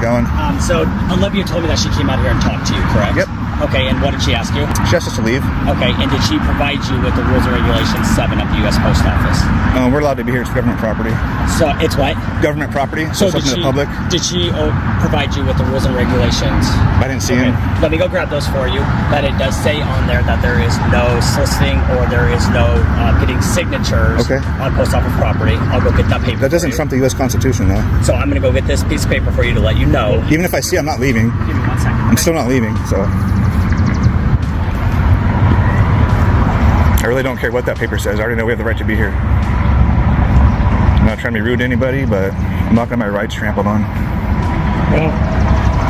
going? So Olivia told me that she came out here and talked to you, correct? Yep. Okay, and what did she ask you? She asked us to leave. Okay, and did she provide you with the rules and regulations 7 of the U.S. Post Office? We're allowed to be here. It's government property. So it's what? Government property. So it's open to the public. Did she provide you with the rules and regulations? I didn't see him. Let me go grab those for you. But it does say on there that there is no soliciting or there is no getting signatures on post office property. I'll go get that paper. That doesn't trump the U.S. Constitution, though. So I'm going to go get this piece of paper for you to let you know. Even if I see, I'm not leaving. Give me 1 second. I'm still not leaving, so. I really don't care what that paper says. I already know we have the right to be here. I'm not trying to be rude to anybody, but I'm not getting my rights trampled on.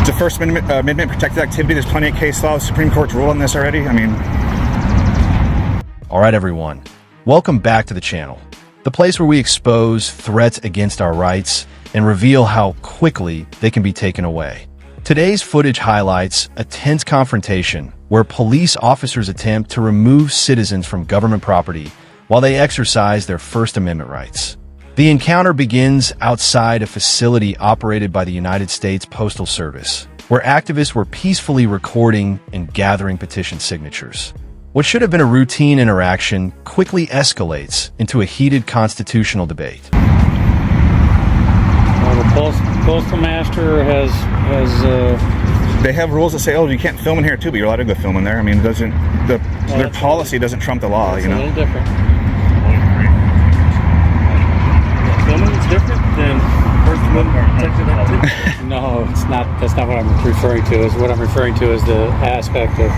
It's a First Amendment protected activity. There's plenty of case law. The Supreme Court's ruled on this already. I mean... All right, everyone. Welcome back to the channel. The place where we expose threats against our rights and reveal how quickly they can be taken away. Today's footage highlights a tense confrontation where police officers attempt to remove citizens from government property while they exercise their First Amendment rights. The encounter begins outside a facility operated by the United States Postal Service, where activists were peacefully recording and gathering petition signatures. What should have been a routine interaction quickly escalates into a heated constitutional debate. The postal master has They have rules that say, oh, you can't film in here too, but you're allowed to go film in there. I mean, their policy doesn't trump the law, you know? It's a little different. Filming is different than First Amendment protected activity? No, it's not. That's not what I'm referring to. What I'm referring to is the aspect of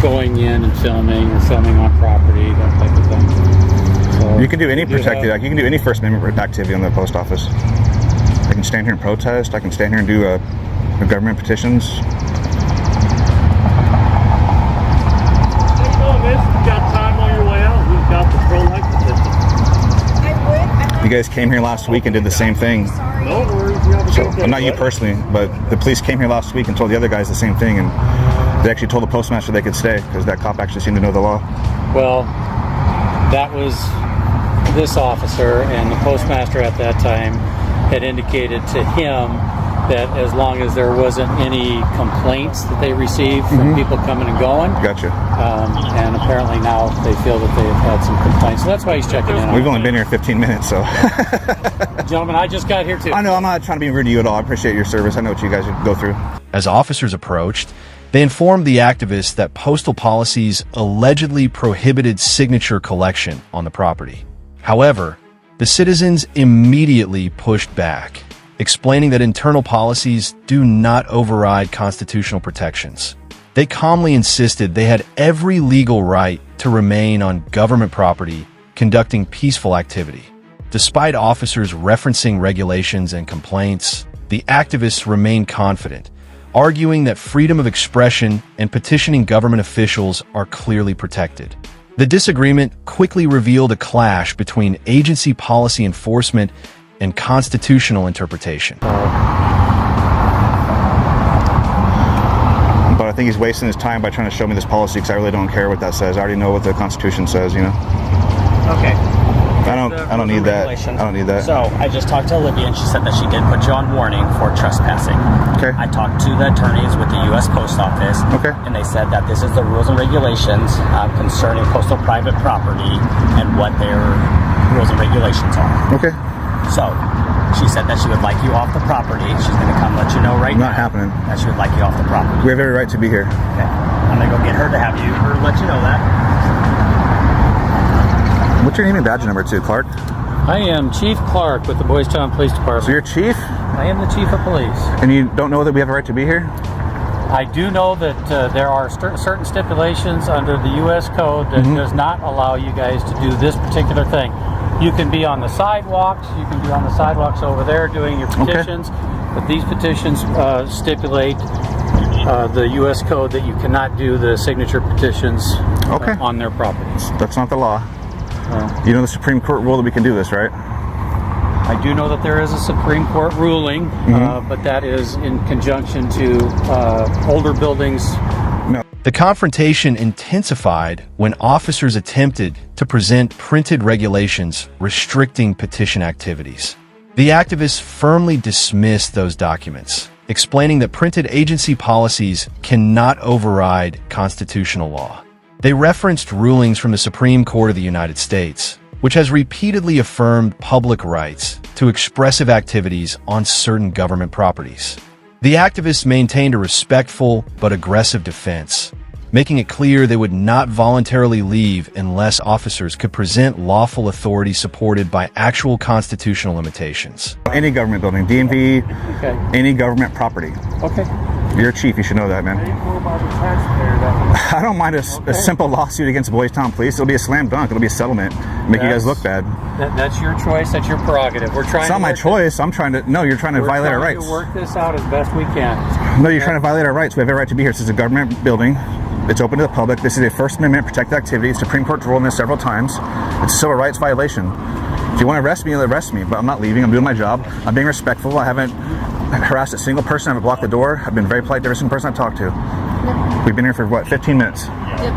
going in and filming or filming on property, that type of thing. So you can do any protected, you can do any First Amendment activity on the post office. I can stand here and protest. I can stand here and do government petitions. You've got time on your way out. We've got the pro-life petition. You guys came here last week and did the same thing. No worries. So, not you personally, but the police came here last week and told the other guys the same thing, and they actually told the postmaster they could stay because that cop actually seemed to know the law. Well, that was this officer, and the postmaster at that time had indicated to him that as long as there wasn't any complaints that they received from people coming and going. Gotcha. And apparently now they feel that they have had some complaints. So that's why he's checking in on We've only been here 15 minutes, so. Gentlemen, I just got here too. I know, I'm not trying to be rude to you at all. I appreciate your service. I know what you guys go through. As officers approached, they informed the activists that postal policies allegedly prohibited signature collection on the property. However, the citizens immediately pushed back, explaining that internal policies do not override constitutional protections. They calmly insisted they had every legal right to remain on government property, conducting peaceful activity. Despite officers referencing regulations and complaints, the activists remained confident, arguing that freedom of expression and petitioning government officials are clearly protected. The disagreement quickly revealed a clash between agency policy enforcement and constitutional interpretation. But I think he's wasting his time by trying to show me this policy because I really don't care what that says. I already know what the Constitution says, you know? Okay. I don't need that. I don't need that. So I just talked to Olivia, and she said that she did put you on warning for trespassing. Okay. I talked to the attorneys with the U.S. Post Office. Okay. And they said that this is the rules and regulations concerning postal private property and what their rules and regulations are. Okay. So she said that she would like you off the property. She's going to come let you know right now. Not happening. That she would like you off the property. We have every right to be here. Okay. I'm going to go get her to have you or let you know that. What's your name and badge number too, Clark? I am Chief Clark with the Boys Town Police Department. So you're chief? I am the Chief of Police. And you don't know that we have a right to be here? I do know that there are certain stipulations under the U.S. Code that does not allow you guys to do this particular thing. You can be on the sidewalks. You can be on the sidewalks over there doing your petitions. But these petitions stipulate the U.S. Code that you cannot do the signature petitions on their properties. That's not the law. You know the Supreme Court rule that we can do this, right? I do know that there is a Supreme Court ruling, but that is in conjunction to older buildings. No. The confrontation intensified when officers attempted to present printed regulations restricting petition activities. The activists firmly dismissed those documents, explaining that printed agency policies cannot override constitutional law. They referenced rulings from the Supreme Court of the United States, which has repeatedly affirmed public rights to expressive activities on certain government properties. The activists maintained a respectful but aggressive defense, making it clear they would not voluntarily leave unless officers could present lawful authority supported by actual constitutional limitations. Any government building, DMV, any government property. Okay. You're a chief, you should know that, man. I don't mind a simple lawsuit against Boys Town Police. It'll be a slam dunk. It'll be a settlement. Make you guys look bad. That's your choice. That's your prerogative. We're trying. It's not my choice. I'm trying to. No, you're trying to violate our rights. We're trying to work this out as best we can. No, you're trying to violate our rights. We have every right to be here. This is a government building. It's open to the public. This is a First Amendment protected activity. Supreme Court's ruled on this several times. It's a civil rights violation. If you want to arrest me, you'll arrest me. But I'm not leaving. I'm doing my job. I'm being respectful. I haven't harassed a single person. I haven't blocked the door. I've been very polite to every single person I've talked to. Yep. We've been here for, what, 15 minutes? Yep.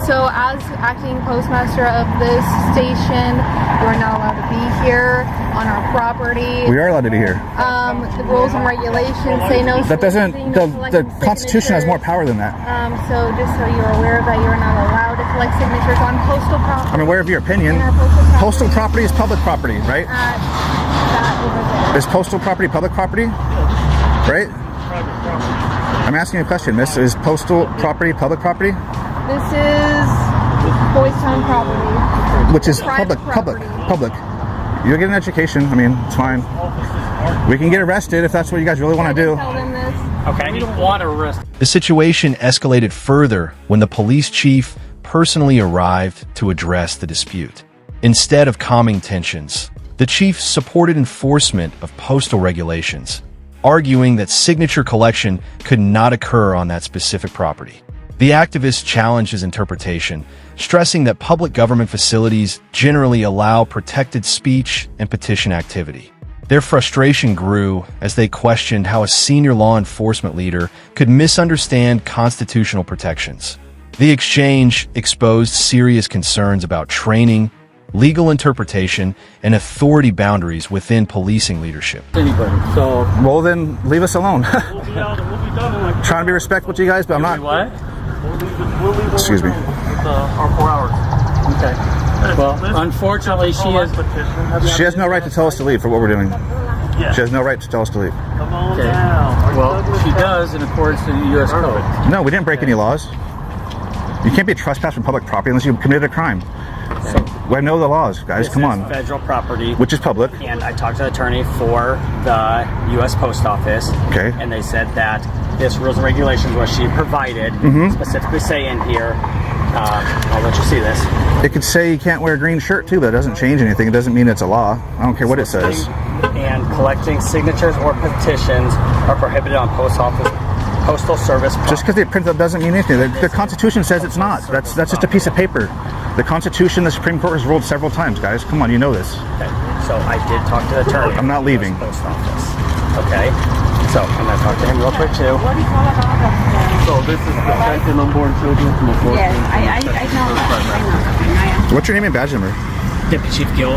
So as acting postmaster of this station, you are not allowed to be here on our property. We are allowed to be here. The rules and regulations say no. That doesn't, the Constitution has more power than that. So just so you're aware of that, you're not allowed to collect signatures on postal property. I'm aware of your opinion. Postal property is public property, right? That over there. Is postal property public property? Right? I'm asking you a question, miss. Is postal property public property? This is Boys Town property. Which is Private public. property. You'll get an education. I mean, it's fine. We can get arrested if that's what you guys really want to do. Tell them this. Okay. We don't want to arrest. The situation escalated further when the police chief personally arrived to address the dispute. Instead of calming tensions, the chief supported enforcement of postal regulations, arguing that signature collection could not occur on that specific property. The activists challenged his interpretation, stressing that public government facilities generally allow protected speech and petition activity. Their frustration grew as they questioned how a senior law enforcement leader could misunderstand constitutional protections. The exchange exposed serious concerns about training, legal interpretation, and authority boundaries within policing leadership. So, Well, then leave us alone. Trying to be respectful to you guys, but I'm not. what? Excuse me. Our 4 hours. Okay. Well, unfortunately, she She has no right to tell us to leave for what we're doing. Yeah. She has no right to tell us to leave. Come on Okay. down. Well, she does in accordance to the U.S. Code. No, we didn't break any laws. You can't be a trespass from public property unless you committed a crime. We know the laws, guys. Come on. Federal property. Which is public. And I talked to the attorney for the U.S. Post Office. Okay. And they said that this rules and regulations, what she provided, specifically say in here, I'll let you see this. It could say you can't wear a green shirt too, but it doesn't change anything. It doesn't mean it's a law. I don't care what it says. And collecting signatures or petitions are prohibited on postal service property. Just because they print that doesn't mean anything. The Constitution says it's not. That's just a piece of paper. The Constitution, the Supreme Court has ruled several times, guys. Come on, you know this. Okay. So I did talk to the attorney. I'm not leaving. Post Office. Okay. So I'm going to talk to him real quick too. So this is protecting unborn children from abortion. Yes, I know. What's your name and badge number? Deputy Chief Gill.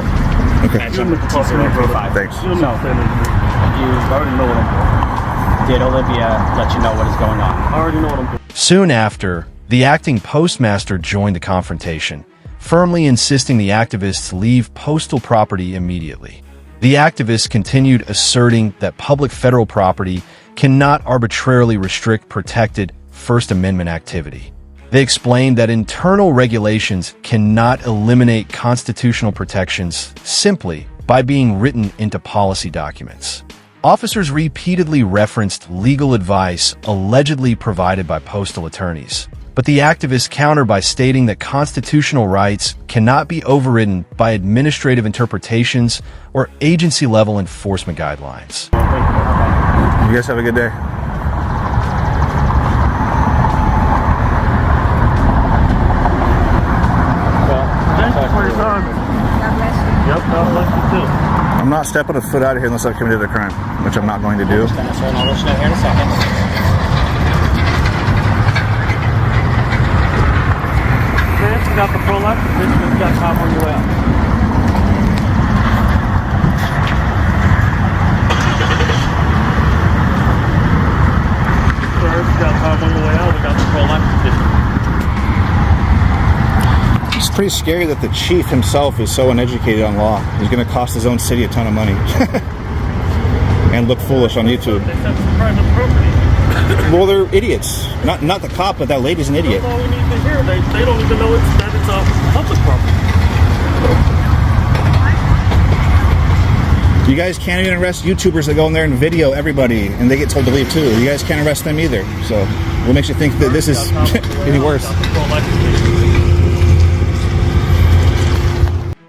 Okay. Badge number 2035. Thanks. You know, you already know what I'm doing. Did Olivia let you know what is going on? I already know what I'm doing. Soon after, the acting postmaster joined the confrontation, firmly insisting the activists leave postal property immediately. The activists continued asserting that public federal property cannot arbitrarily restrict protected First Amendment activity. They explained that internal regulations cannot eliminate constitutional protections simply by being written into policy documents. Officers repeatedly referenced legal advice allegedly provided by postal attorneys, but the activists countered by stating that constitutional rights cannot be overridden by administrative interpretations or agency-level enforcement guidelines. You guys have a good day. Thank you for your time. Yep, God bless you too. I'm not stepping a foot out of here unless I've committed a crime, which I'm not going to do. That's right. I'll let you know here in a second. You got the full life. You got time on your way out. pretty scary that the chief himself is so uneducated on law. He's going to cost his own city a ton of money and look foolish on YouTube. They said it's private property. Well, they're idiots. Not the cop, but that lady's an idiot. That's all we need to hear. They don't even know that it's a public property. You guys can't even arrest YouTubers that go in there and video everybody, and they get told to leave too. You guys can't arrest them either. So, what makes you think that this is any worse?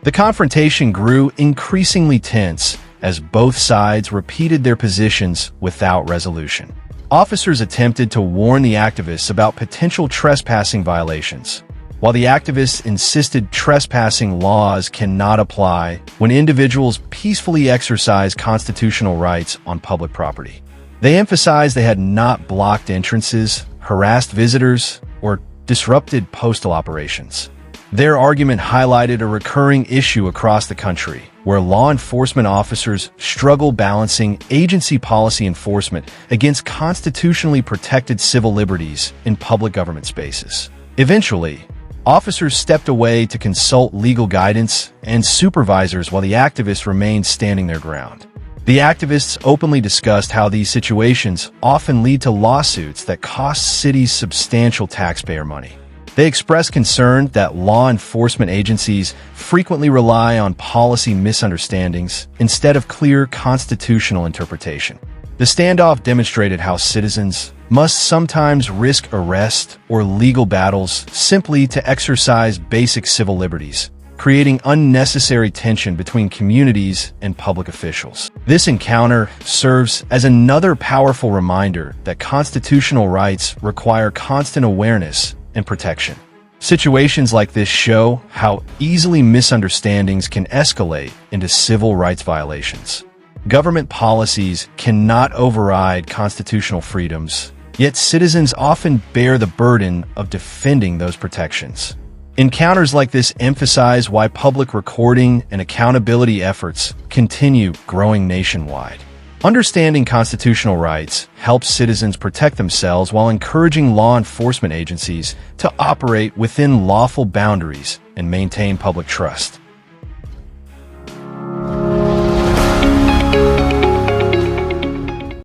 The confrontation grew increasingly tense as both sides repeated their positions without resolution. Officers attempted to warn the activists about potential trespassing violations, while the activists insisted trespassing laws cannot apply when individuals peacefully exercise constitutional rights on public property. They emphasized they had not blocked entrances, harassed visitors, or disrupted postal operations. Their argument highlighted a recurring issue across the country, where law enforcement officers struggle balancing agency policy enforcement against constitutionally protected civil liberties in public government spaces. Eventually, officers stepped away to consult legal guidance and supervisors while the activists remained standing their ground. The activists openly discussed how these situations often lead to lawsuits that cost cities substantial taxpayer money. They expressed concern that law enforcement agencies frequently rely on policy misunderstandings instead of clear constitutional interpretation. The standoff demonstrated how citizens must sometimes risk arrest or legal battles simply to exercise basic civil liberties, creating unnecessary tension between communities and public officials. This encounter serves as another powerful reminder that constitutional rights require constant awareness and protection. Situations like this show how easily misunderstandings can escalate into civil rights violations. Government policies cannot override constitutional freedoms, yet citizens often bear the burden of defending those protections. Encounters like this emphasize why public recording and accountability efforts continue growing nationwide. Understanding constitutional rights helps citizens protect themselves while encouraging law enforcement agencies to operate within lawful boundaries and maintain public trust.